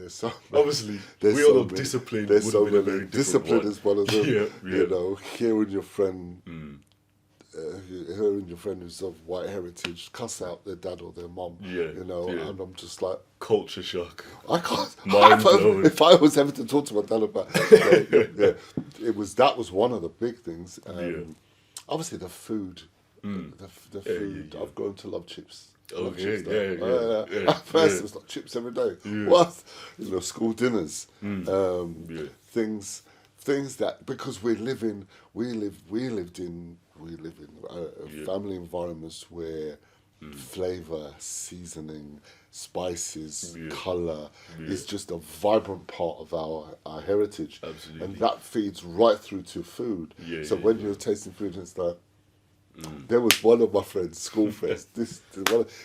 there's so Obviously, there's we so all know many- discipline There's would so have been a many. very different Discipline one. is one of them. Yeah. You know, hearing your friend, Mm. hearing your friend who's of white heritage cuss out their dad or their mum. Yeah, You know, yeah. and I'm just like, Culture shock. I can't. Mind blown. If I was ever to talk to my dad about, that was one of the big things. Yeah. Obviously, the food, the Yeah, food. yeah. I've grown to love chips. I love Okay, chips now. yeah. At first, Yeah. it was like chips every day. Yeah. What? You know, school dinners, Yeah. things that because we live in Yeah. family environments where flavor, seasoning, spices, Yeah. color Yeah. is just a vibrant part of our heritage. Absolutely. And that feeds right through to food. Yeah, So yeah, when yeah. you're tasting food, it's like, there was one of my friends, school friends.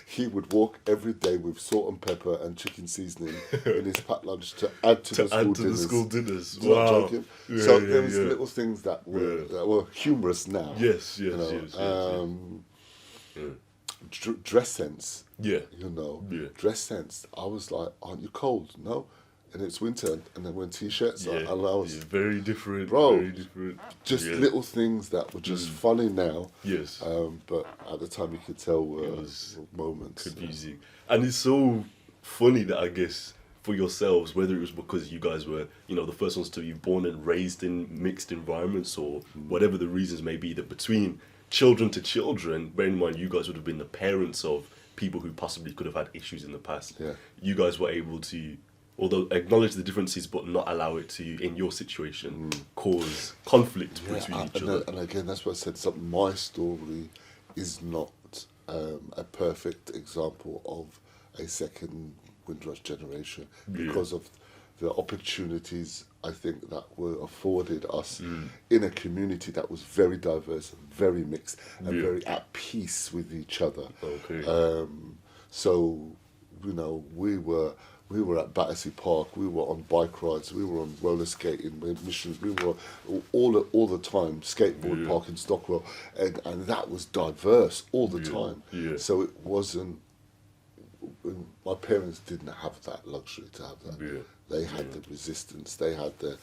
He would walk every day with salt and pepper and chicken seasoning in his packed lunch to add to, the school dinners. Wow. Not joking. Yeah, So yeah, there was yeah. little things that were Yeah. humorous now. Yes, you know, yes. dress sense. Yeah. You know, Yeah. dress sense. I was like, "Aren't you cold?" No, and it's winter, and then wearing t-shirts on, and I was very different, Bro, very different. just Yeah. little things that were just funny now. Yes. But at the time, you could tell were was moments. Confusing. And it's so funny that I guess for yourselves, whether it was because you guys were, you know, the first ones to be born and raised in mixed environments or whatever the reasons may be, that between children to children, bear in mind you guys would have been the parents of people who possibly could have had issues in the past. Yeah. You guys were able to, although acknowledge the differences but not allow it to, in your situation, cause conflict between each other. And again, that's what I said. Something. My story is not a perfect example of a second Windrush generation because of the opportunities I think that were afforded us in a community that was very diverse and very mixed and very at peace with each other. Okay. So, you know, we were at Battersea Park, we were on bike rides, we were on roller skating, missions, we were all the time, skateboard park in Stockwell, and that was diverse all the time. Yeah. So it wasn't, my parents didn't have that luxury to have that. Yeah. They had the resistance, they had the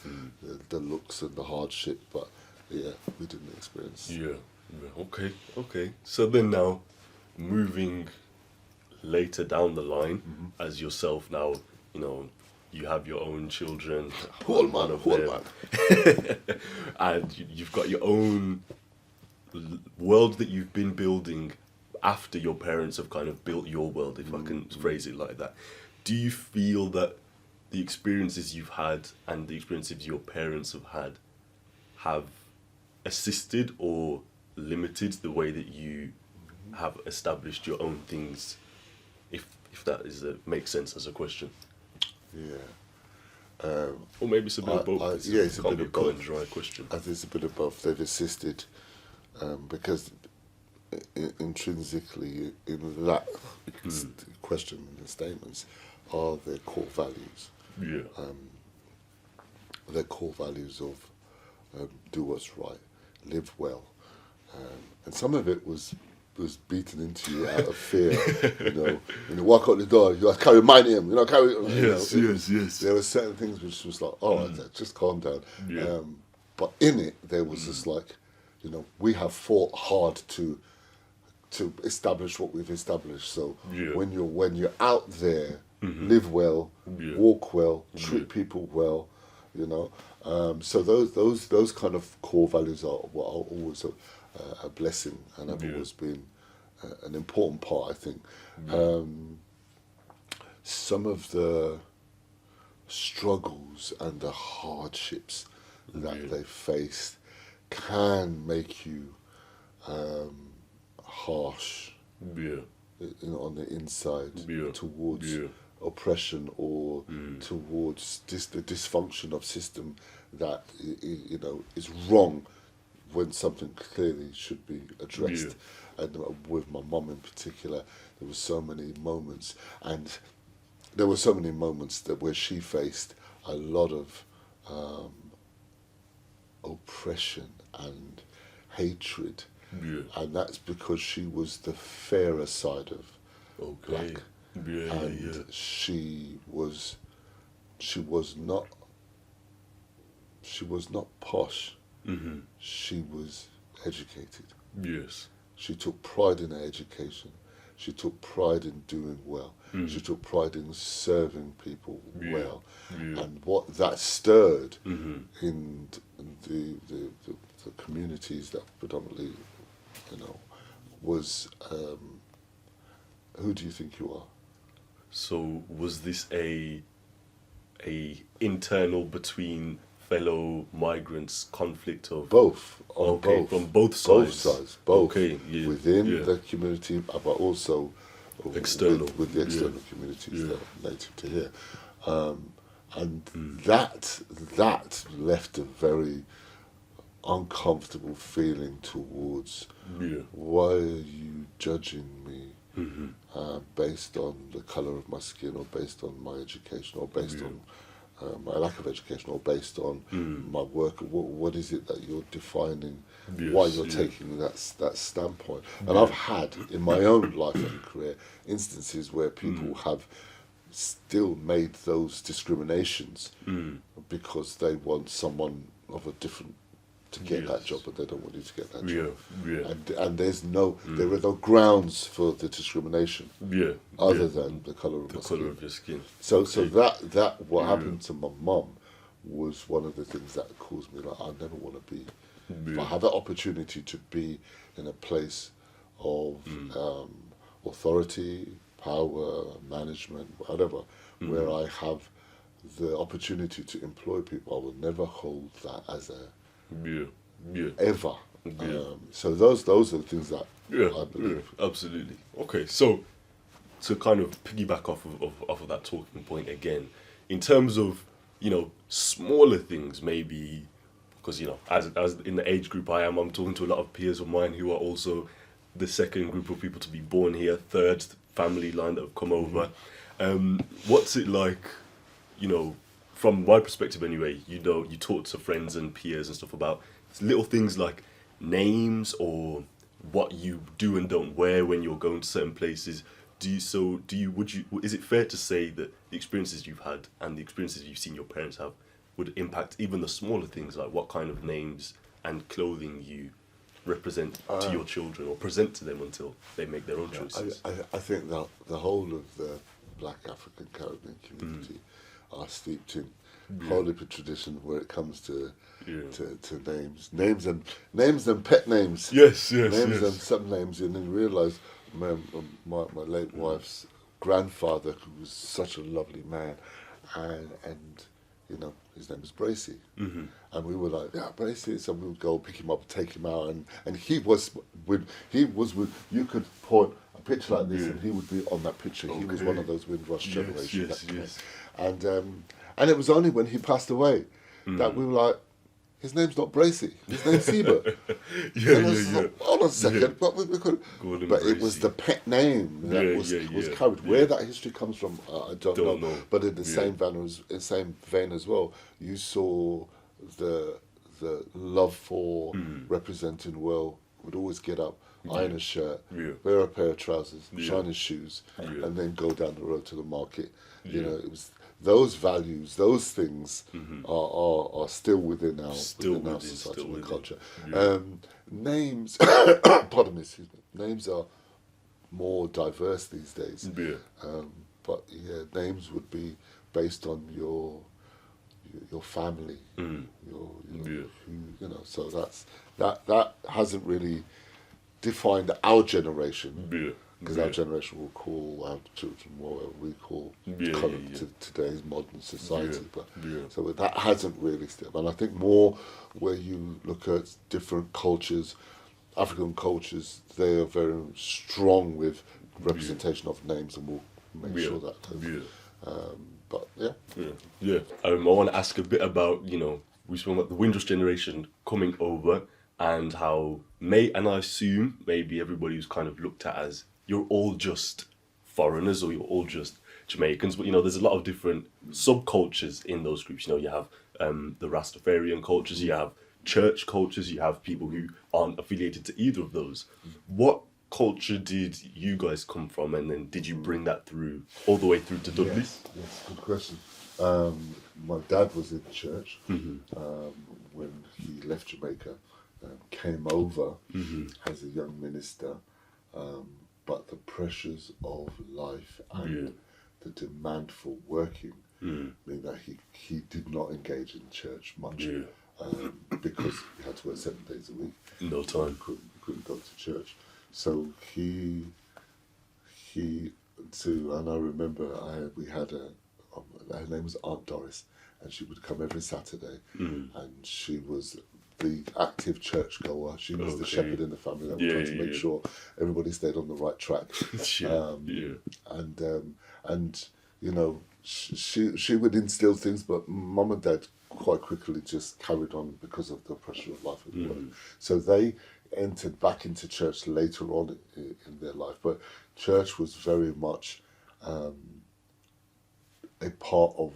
looks and the hardship, but yeah, we didn't experience. Yeah. Okay. So then now, moving later down the line, as yourself now, you know, you have your own children. Poor man. And you've got your own world that you've been building after your parents have kind of built your world, if I can phrase it like that. Do you feel that the experiences you've had and the experiences your parents have had have assisted or limited the way that you have established your own things, if that makes sense as a question? Yeah. Or maybe it's a bit of both. It's a Can't bit be of cut and both. dry question. I think it's a bit of both. They've assisted because intrinsically in that question and statements are their core values. Yeah. Their core values of do what's right, live well, and some of it was beaten into you out of fear. You know, walk out the door, you have to carry mine him. You know, carry. Yes. There were certain things which was like, all right, just calm down. Yeah. But in it, there was just like, you know, we have fought hard to establish what we've established. So when you're out there, live well, walk well, treat people well, you know. So those kind of core values are always a blessing, and have always been an important part, I think. Some of the struggles and the hardships that they faced can make you harsh, you know, on the inside towards oppression or towards the dysfunction of system that, you know, is wrong when something clearly should be addressed. And with my mum in particular, there were so many moments, and there were so many moments that where she faced a lot of oppression and hatred, and that's because she was the fairer side of black, and she was she was not posh. Mm-hmm. She was educated. Yes. She took pride in her education. She took pride in doing well. Mm. She took pride in serving people well. Yeah. And what that stirred Mm-hmm. in the communities that predominantly, was, who do you think you are? So was this a internal between fellow migrants conflict of Both. okay, both. from both sides. Both sides. Both. Okay, yeah. Within the community, but also External. with the external communities that are native to here. And that left a very uncomfortable feeling towards why are you judging me based on the colour of my skin, or based on my education, or based on my lack of education, or based on my work. What is it that you're defining? Why you're taking that standpoint? And I've had in my own life and career instances where people have still made those discriminations because they want someone of a different to get that job, but they don't want you to get that job. And there's there are no grounds for the discrimination other than the colour of your skin. So that what happened to my mum was one of the things that caused me, like, I never want to be. If I have an opportunity to be in a place of authority, power, management, whatever, where I have the opportunity to employ people, I will never hold that as a ever. So those are the things that I believe. Absolutely. Okay, so to kind of piggyback off of that talking point again, in terms of smaller things, maybe because as in the age group I'm talking to a lot of peers of mine who are also the second group of people to be born here, third family line that have come over. What's it like, from my perspective anyway, you talk to friends and peers and stuff about little things like names or what you do and don't wear when you're going to certain places. Is it fair to say that the experiences you've had and the experiences you've seen your parents have would impact even the smaller things, like what kind of names and clothing you represent to your children or present to them until they make their own choices? I think that the whole of the Black African Caribbean community are steeped in holy tradition where it comes to names and pet names. Yes. Names and sub-names, and then you realise my late wife's grandfather, who was such a lovely man, and his name was Bracy, and we were like, Bracy. So we would go pick him up, take him out, and he was with you could point a picture like this, and he would be on that picture. He was one of those Windrush generation. And it was only when he passed away that we were like, his name's not Bracy, his name's Seba. Like, hold on a second, but we could. But it was the pet name that was carried. Where that history comes from, I don't know. But in the same vein as well, you saw the love for representing well. Would always get up, iron a shirt, wear a pair of trousers, shine his shoes, and then go down the road to the market. It was those values, those things are still within our society and culture. Names, pardon me, excuse me. Names are more diverse these days. But names would be based on your family, So that hasn't really defined our generation. Because our generation will call our children what we call to today's modern society. So that hasn't really stepped. And I think more where you look at different cultures, African cultures, they are very strong with representation of names, and we'll make sure that. I want to ask a bit about, we spoke about the Windrush generation coming over and how and I assume maybe everybody was kind of looked at as you're all just foreigners or you're all just Jamaicans, but there's a lot of different subcultures in those groups. You have the Rastafarian cultures, you have church cultures, you have people who aren't affiliated to either of those. What culture did you guys come from, and then did you bring that through all the way through to Dudley? Yes, good question. My dad was in church when he left Jamaica, came over as a young minister, but the pressures of life and the demand for working mean that he did not engage in church much because he had to work 7 days a week. No time. Couldn't go to church. So and I remember we had her name was Aunt Doris, and she would come every Saturday, and she was the active church goer. She was the shepherd in the family that would try to make sure everybody stayed on the right track. And you know, she would instill things, but Mum and Dad quite quickly just carried on because of the pressure of life and work. So they entered back into church later on in their life, but church was very much a part of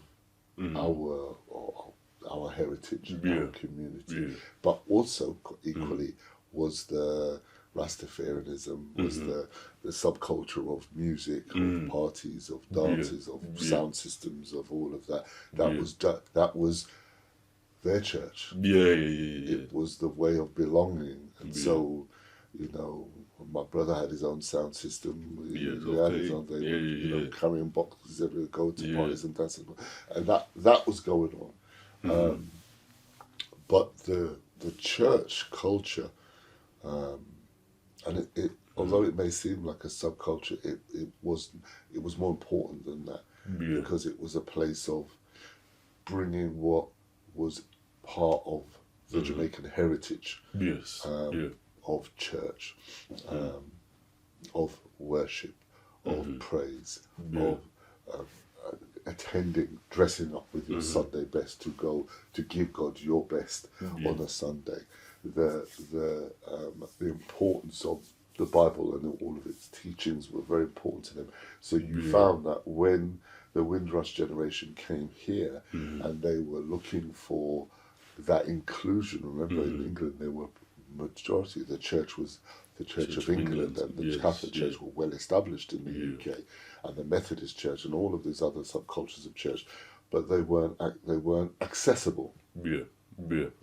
our heritage, our community, but also equally was the Rastafarianism, was the subculture of music, of parties, of dances, of sound systems, of all of that. That was their church. It was the way of belonging, and so, you know, my brother had his own sound system. He had his own. They were, carrying boxes everywhere, going to parties and dancing, and that was going on. But the church culture, and it although it may seem like a subculture, it was more important than that, because it was a place of bringing what was part of the Jamaican heritage of church, of worship, of praise, of attending, dressing up with your Sunday best to go to give God your best on a Sunday. The importance of the Bible and all of its teachings were very important to them. So you found that when the Windrush generation came here and they were looking for that inclusion, remember in England there were majority, the church was the Church of England, and the Catholic Church were well established in the UK, and the Methodist Church and all of these other subcultures of church, but they weren't accessible.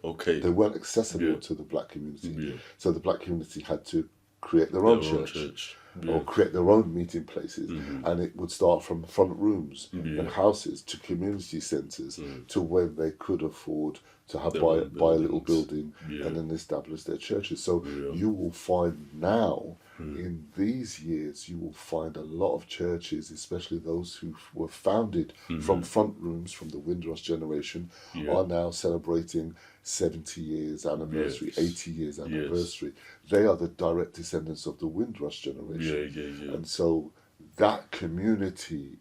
Okay. They weren't accessible to the black community. So the black community had to create their own church. Or create their own meeting places, and it would start from front rooms and houses to community centres to when they could afford to buy a little building and then establish their churches. So you will find now in these years, you will find a lot of churches, especially those who were founded from front rooms from the Windrush generation, are now celebrating 70 years anniversary, 80 years anniversary. They are the direct descendants of the Windrush generation. And so that community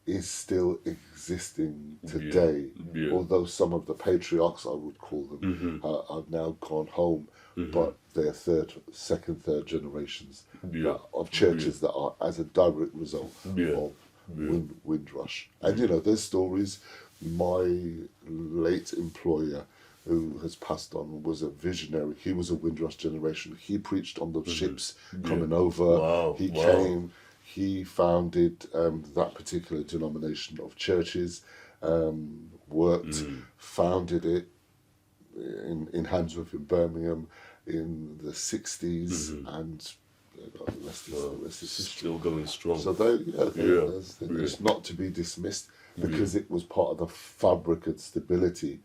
is still existing today, although some of the patriarchs, I would call them, have now gone home, but they're second, third generations of churches that are as a direct result of Windrush. And you know, there's stories. My late employer, who has passed on, was a visionary. He was a Windrush generation. He preached on the ships coming over. He came. He founded that particular denomination of churches, worked, founded it in Handsworth in Birmingham in the 60s, and the rest is history. Still going strong. So it's not to be dismissed, because it was part of the fabric and stability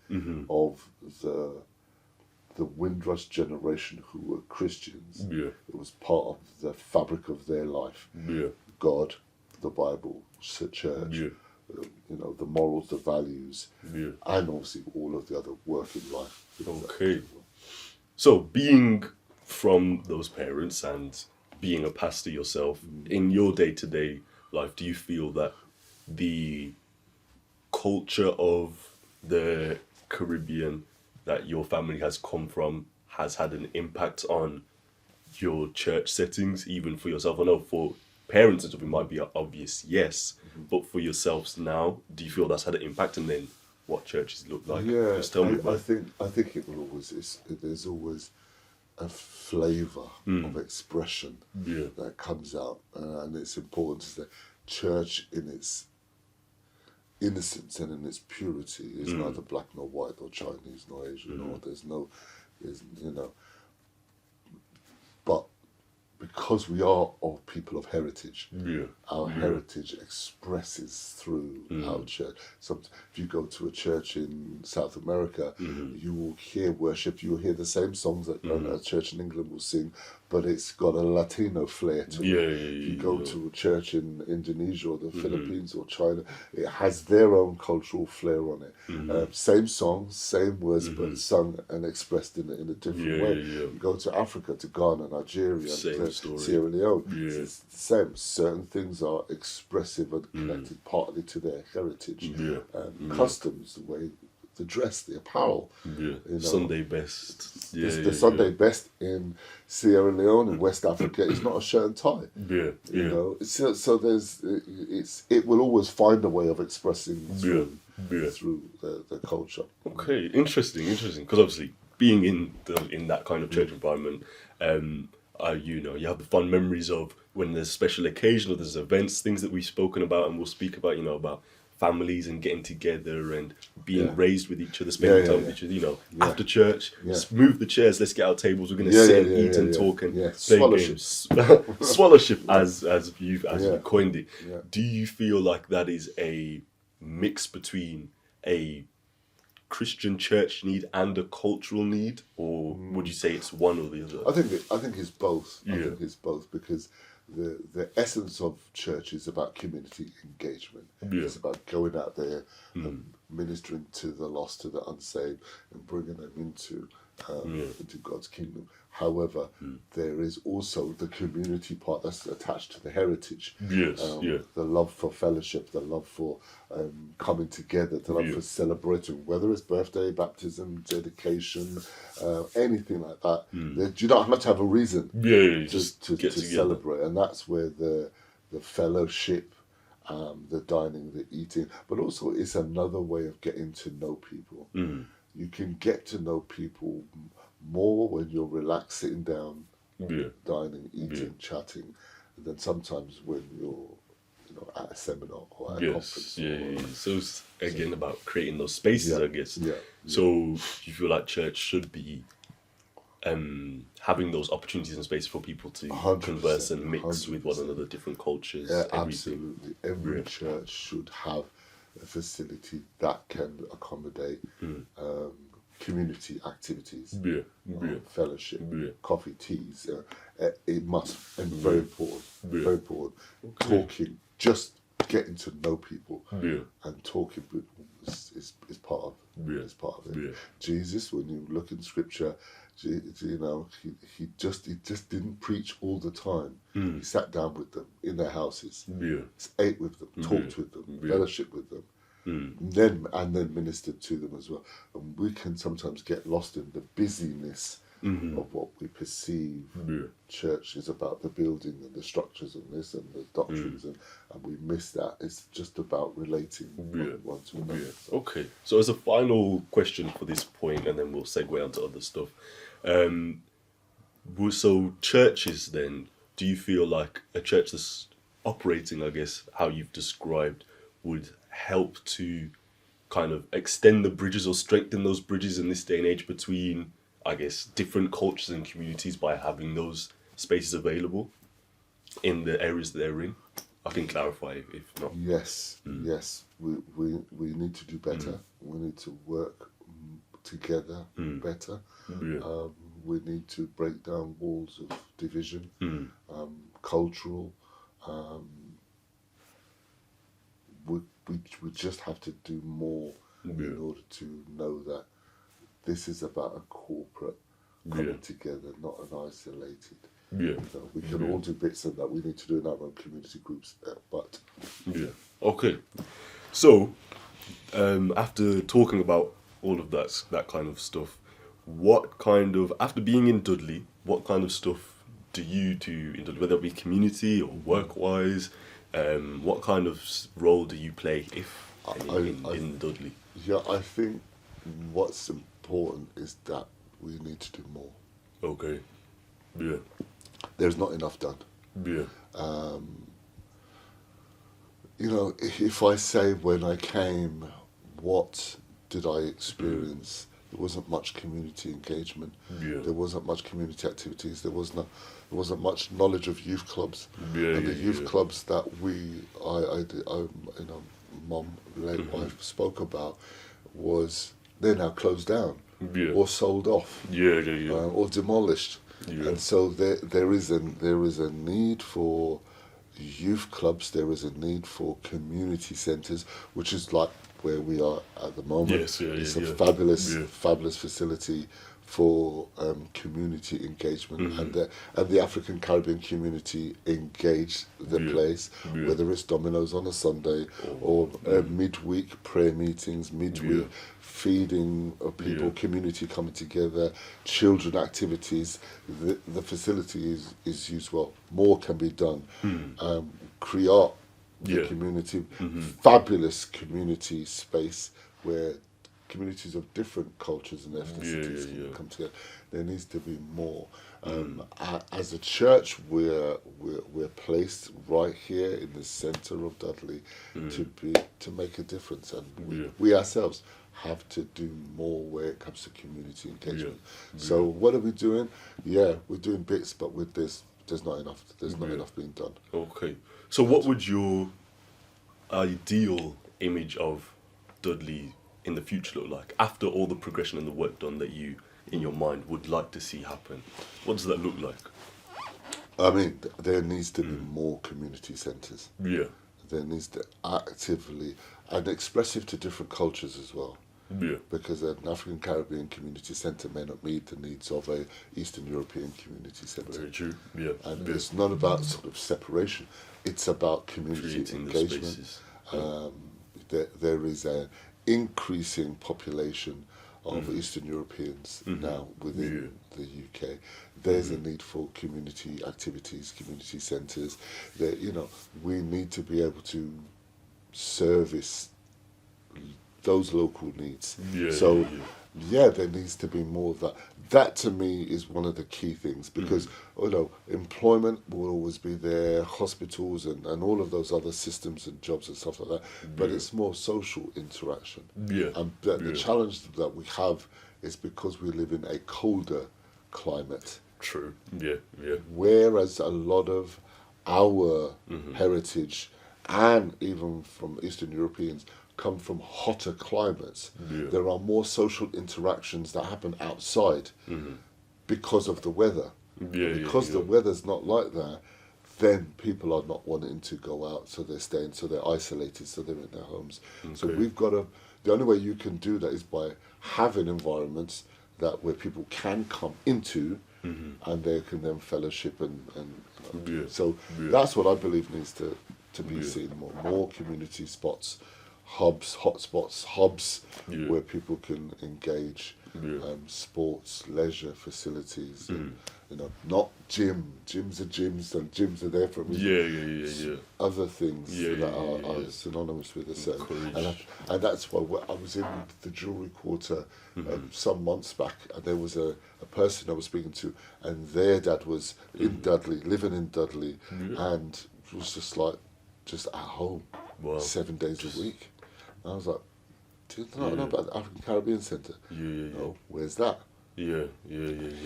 of the Windrush generation who were Christians. It was part of the fabric of their life. God, the Bible, the church, you know, the morals, the values, and obviously all of the other work in life. Okay. So being from those parents and being a pastor yourself, in your day-to-day life, do you feel that the culture of the Caribbean that your family has come from has had an impact on your church settings, even for yourself? I know for parents it might be obvious, yes, but for yourselves now, do you feel that's had an impact? And then what churches look like? Just tell me. I think it will always. There's always a flavour of expression Yeah. that comes out, and it's important to say, church in its innocence and in its purity is neither black nor white or Chinese nor Asian or there's but because we are of people of heritage, our heritage expresses through our church. So if you go to a church in South America, you will hear worship, you will hear the same songs that a church in England will sing, but it's got a Latino flair to it. If you go to a church in Indonesia or the Philippines or China, it has their own cultural flair on it. Same songs, same words, but sung and expressed in a different way. You go to Africa, to Ghana, Nigeria, Sierra Leone, it's the same. Certain things are expressive and connected partly to their heritage, customs, the way the dress, the apparel. Sunday best. The Sunday best in Sierra Leone and West Africa is not a shirt and tie. You know, so there's it will always find a way of expressing through the culture. Okay, interesting. Because obviously, being in that kind of church environment, you have the fun memories of when there's special occasion or there's events, things that we've spoken about and we'll speak about, about families and getting together and being raised with each other, spending time with each other, after church, move the chairs, let's get our tables, we're going to sit and eat and talk and play games. Swallowship, as you've coined it. Do you feel like that is a mix between a Christian church need and a cultural need, or would you say it's one or the other? I think it's both. I think it's both because the essence of church is about community engagement. It's about going out there and ministering to the lost, to the unsaved, and bringing them into God's kingdom. However, there is also the community part that's attached to the heritage. The love for fellowship, the love for coming together, the love for celebrating, whether it's birthday, baptism, dedication, anything like that. You don't have to have a reason to celebrate, and that's where the fellowship, the dining, the eating, but also it's another way of getting to know people. You can get to know people more when you're relaxed, sitting down, dining, eating, chatting, than sometimes when you're at a seminar or at a conference. So it's again about creating those spaces, I guess. So you feel like church should be having those opportunities and spaces for people to converse and mix with one another, different cultures. Absolutely. Every church should have a facility that can accommodate community activities, fellowship, coffee, teas. It must, and very important, very important. Talking, just getting to know people, and talking is part of it. Jesus, when you look in Scripture, he just didn't preach all the time. He sat down with them in their houses, ate with them, talked with them, fellowship with them. Then ministered to them as well. And we can sometimes get lost in the busyness of what we perceive church is about, the building and the structures and this and the doctrines, and we miss that. It's just about relating one to another. Okay, so as a final question for this point, and then we'll segue onto other stuff. So churches then, do you feel like a church that's operating, I guess, how you've described, would help to kind of extend the bridges or strengthen those bridges in this day and age between, I guess, different cultures and communities by having those spaces available in the areas that they're in? I can clarify if not. Yes, we need to do better. We need to work together better. We need to break down walls of division, cultural. We just have to do more in order to know that this is about a corporate coming together, not an isolated. We can all do bits of that. We need to do in our own community groups, but okay. So after talking about all of that kind of stuff, after being in Dudley, what kind of stuff do you do in Dudley, whether it be community or work-wise? What kind of role do you play, if any, in Dudley? Yeah, I think what's important is that we need to do more. Okay. Yeah. There's not enough done. Yeah. You know, if I say when I came, what did I experience? There wasn't much community engagement. Yeah. There wasn't much community activities. There wasn't much knowledge of youth clubs. And the youth clubs that Mum, late wife, spoke about they're now closed down, or sold off, or demolished. Yeah. And so there is a need for youth clubs. There is a need for community centres, which is like where we are at the moment. It's a fabulous facility for community engagement, and the African Caribbean community engage the place, whether it's Domino's on a Sunday or midweek prayer meetings, midweek feeding of people, community coming together, children activities. The facility is used well. More can be done. Create the community, fabulous community space where communities of different cultures and ethnicities can come together. There needs to be more. As a church, we're placed right here in the centre of Dudley to make a difference, and we ourselves have to do more where it comes to community engagement. So what are we doing? Yeah, we're doing bits, but with this, there's not enough. There's not enough being done. Okay. So what would your ideal image of Dudley in the future look like after all the progression and the work done that you in your mind would like to see happen? What does that look like? I mean, there needs to be more community centres. Yeah. There needs to actively and expressive to different cultures as well. Yeah. Because an African Caribbean community centre may not meet the needs of a Eastern European community centre. Very true. Yeah. And it's not about sort of separation. It's about community Creating engagement. There is an increasing population of Eastern Europeans now within the UK. There's a need for community activities, community centres. We need to be able to service those local needs. There needs to be more of that. That to me is one of the key things, because employment will always be there, hospitals and all of those other systems and jobs and stuff like that, but it's more social interaction. And the challenge that we have is because we live in a colder climate. True. Whereas a lot of our heritage, and even from Eastern Europeans, come from hotter climates. There are more social interactions that happen outside because of the weather. Because the weather's not like that, then people are not wanting to go out, so they're staying, so they're isolated, so they're in their homes. So we've got to, the only way you can do that is by having environments where people can come into and they can then fellowship so that's what I believe needs to be seen more community spots, hubs, hotspots, hubs where people can engage, sports, leisure facilities, and, not gyms are gyms, and gyms are there for a reason. Other things that are synonymous with a certain, and that's why I was in the jewellery quarter some months back, and there was a person I was speaking to, and their dad was in Dudley, living in Dudley, and was just at home 7 days a week. And I was like, do you not know about the African Caribbean Centre? No, where's that? He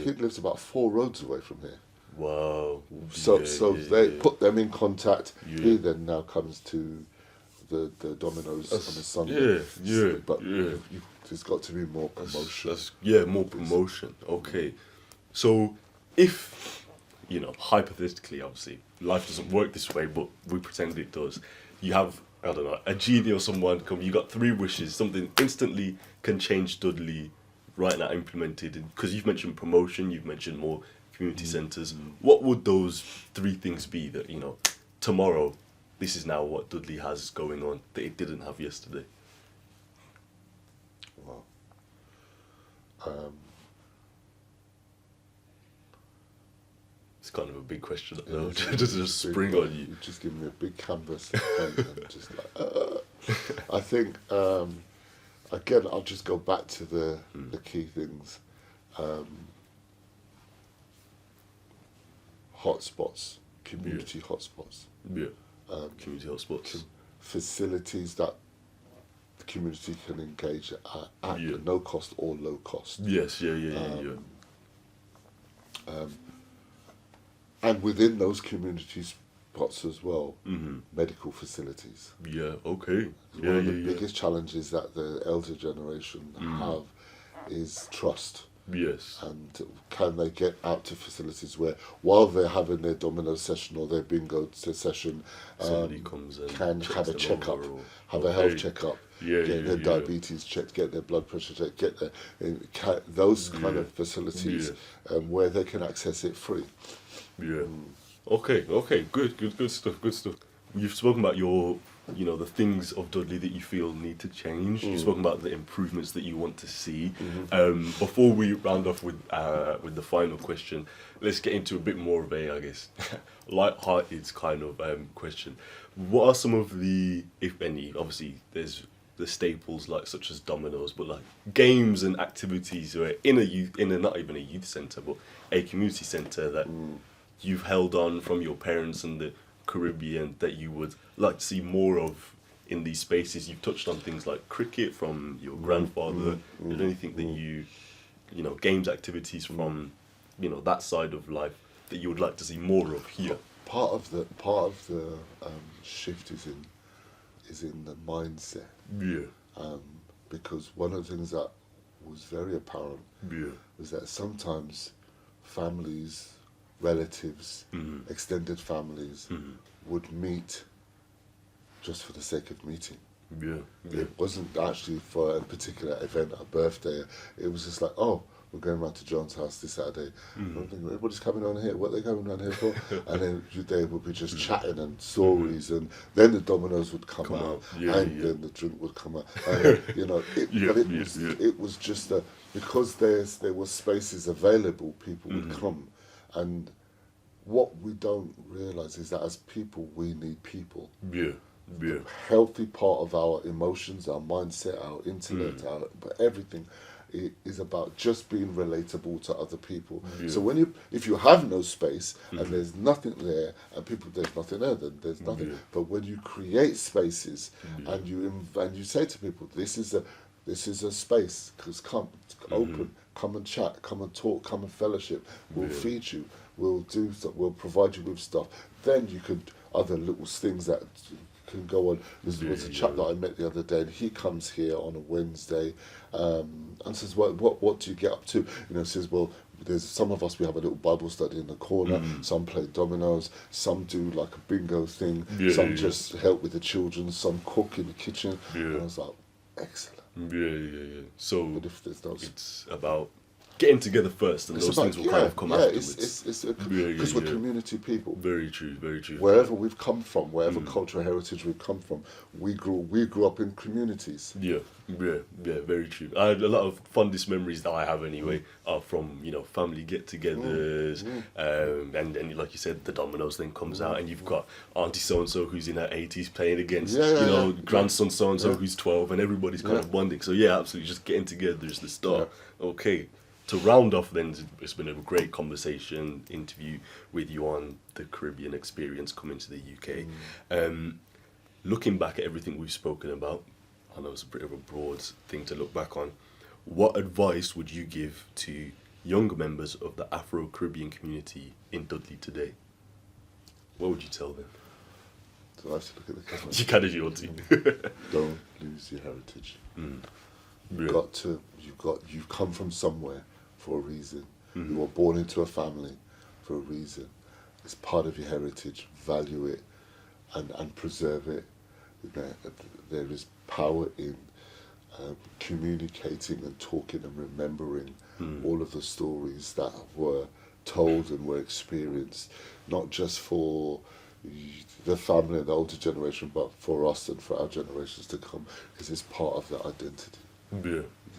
lives about 4 roads away from here. Wow. So they put them in contact. He then now comes to the Domino's on a Sunday. But there's got to be more promotion. More promotion. Okay. So if, hypothetically, obviously, life doesn't work this way, but we pretend it does. You have, I don't know, a genie or someone come, you got 3 wishes, something instantly can change Dudley right now implemented. Because you've mentioned promotion, you've mentioned more community centres. What would those 3 things be that, tomorrow, this is now what Dudley has going on that it didn't have yesterday? Wow. It's kind of a big question, just spring on you. You just give me a big canvas and just I think, again, I'll just go back to the key things. hotspots, community hotspots. Yeah. Community hotspots. Facilities that the community can engage at no cost or low cost. Yes, And within those community spots as well, medical facilities. Yeah, okay. One of the biggest challenges that the elder generation have is trust. Yes. And can they get out to facilities where, while they're having their domino session or their bingo session, somebody comes and can have a checkup, have a health checkup, get their diabetes checked, get their blood pressure checked, get their those kind of facilities where they can access it free. Yeah. Okay. Good stuff. You've spoken about your, the things of Dudley that you feel need to change. You've spoken about the improvements that you want to see. Before we round off with the final question, let's get into a bit more of a, I guess, light-hearted kind of question. What are some of the, if any, obviously there's the staples such as dominoes, but like games and activities where in a not even a youth centre, but a community centre that you've held on from your parents and the Caribbean that you would like to see more of in these spaces? You've touched on things like cricket from your grandfather. Is there anything that you games, activities from that side of life that you would like to see more of here? Part of the shift is in the mindset. Because one of the things that was very apparent was that sometimes families, relatives, extended families would meet just for the sake of meeting. It wasn't actually for a particular event, a birthday. It was just like, oh, we're going round to John's house this Saturday. I'm thinking, everybody's coming on here. What are they coming around here for? And then they would be just chatting and stories, and then the dominoes would come out, and then the drink would come out. And, it was just because there were spaces available, people would come. And what we don't realise is that as people, we need people. The healthy part of our emotions, our mindset, our intellect, but everything is about just being relatable to other people. So if you have no space and there's nothing there, and there's nothing there, then there's nothing. But when you create spaces and you say to people, this is a space, because come open, come and chat, come and talk, come and fellowship. We'll feed you. We'll we'll provide you with stuff. Then you could other little things that can go on. There was a chap that I met the other day, and he comes here on a Wednesday and says, what do you get up to? Says, well, there's some of us, we have a little Bible study in the corner, some play dominoes, some do like a bingo thing, some just help with the children, some cook in the kitchen. And I was like, excellent. So but if there's it's about getting together first, and those things will kind of come afterwards. Because we're community people. Very true. Wherever we've come from, whatever cultural heritage we've come from, we grew up in communities. Very true. I had a lot of fondest memories that I have anyway are from family get-togethers, and like you said, the dominoes thing comes out, and you've got auntie so and so who's in her 80s playing against grandson so and so who's 12, and everybody's kind of bonding. So absolutely, just getting together is the start. Okay. To round off then, it's been a great conversation, interview with you on the Caribbean experience coming to the UK. Looking back at everything we've spoken about, I know it's a bit of a broad thing to look back on, what advice would you give to younger members of the Afro-Caribbean community in Dudley today? What would you tell them? So I have to look at the camera. You can do your team. Don't lose your heritage. You've come from somewhere for a reason. You were born into a family for a reason. It's part of your heritage. Value it and preserve it. There is power in communicating and talking and remembering all of the stories that were told and were experienced, not just for the family and the older generation, but for us and for our generations to come, because it's part of the identity.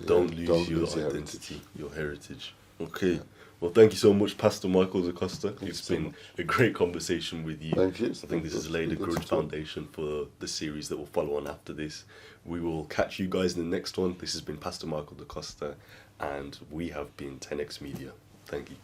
Don't lose your identity, your heritage. Okay. Well, thank you so much, Pastor Michael Da Costa. It's been a great conversation with you. Thank you. I think this has laid a good foundation for the series that will follow on after this. We will catch you guys in the next one. This has been Pastor Michael Da Costa, and we have been 10X Media. Thank you.